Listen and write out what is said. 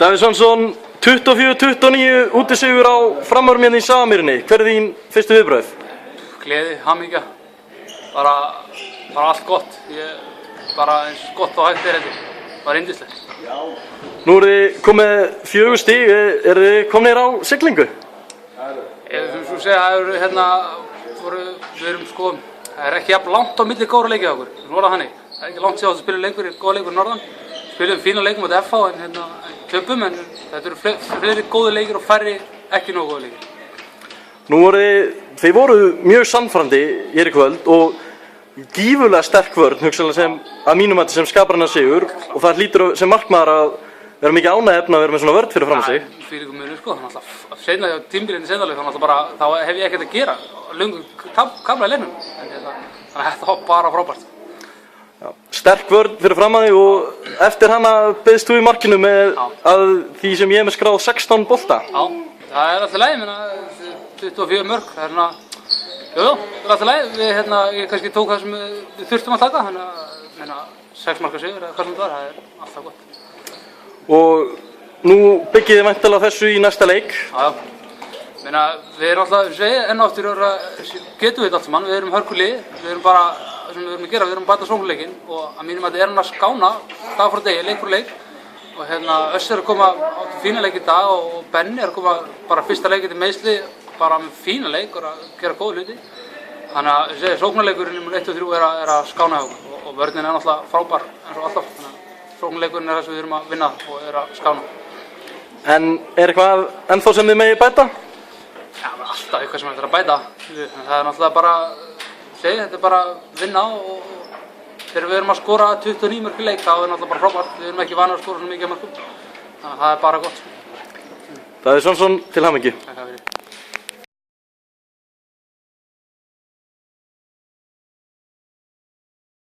Davíð Svansson, 24-29 útisigur á Framármjörni í Safamýrinni. Hver þín fyrstu viðbrögð? Gleði, hamingja, bara allt gott. Bara eins gott og hægt þetta. Bara yndislegt. Nú þið komið 4 stig, þið komnir á siglingu? Svo segja, við erum sko, það ekki jafn langt á milli góðra leikið okkur. Nú þannig. Það ekki langt síðan að spila leikur, góða leikur norðan. Spilum fína leikum á FH en töpum, en þetta eru fleiri góði leikir og færri ekki nógu góði leikir. Nú þið voru mjög sannfærandi hér í kvöld og gífurlega sterk vörn, hugsanlega sem að mínum mati sem skapar hana sigur, og það hlýtur sem markmaður að vera mikið ánægðefna að vera með svona vörn fyrir fram sig. Fyrir ykkur mjög sko, þannig að seinna hjá tímabilinu seinarleik, þá hef ég ekkert að gera, löngu kamla í leiknum, þannig að þetta var bara frábært. Sterk vörn fyrir fram að þig og eftir hana beiðst þú í markinu með að því sem ég hef með skráð 16 bolta. Já, það alltaf leið, ég meina 24 mörk, það er það er alltaf leið, ég kannski tók það sem við þurftum að taka, þannig að 6 marka sigur eða hvað sem það er alltaf gott. Og nú byggið þið væntanlega þessu í næsta leik. Já, meina við erum alltaf, enn áttur getum við þetta allt saman, við erum hörkulið, við erum bara sem við erum að gera, við erum að bæta sóknarleikinn og að mínum að þetta er hann að skána dag frá degi, leik frá leik og Össur er að koma á fína leik í dag og Benni er að koma bara fyrsta leikinn til meiðsli bara með fína leik og að gera góða hluti. Þannig að sóknarleikurinn nummer 1 og 3 er að skána hjá okkur og vörnin er náttúrulega frábær eins og alltaf. Þannig að sóknarleikurinn er það sem við erum að vinna og er að skána. En er eitthvað ennþá sem þið megið bæta? Já, alltaf eitthvað sem hægt er að bæta. Það er náttúrulega bara þetta er bara vinna og þegar við erum að skora 29 mörk í leik þá er náttúrulega bara frábært, við erum ekki vanir að skora svona mikið mörkum, þannig að það er bara gott. Davíð Svansson, til hamingju.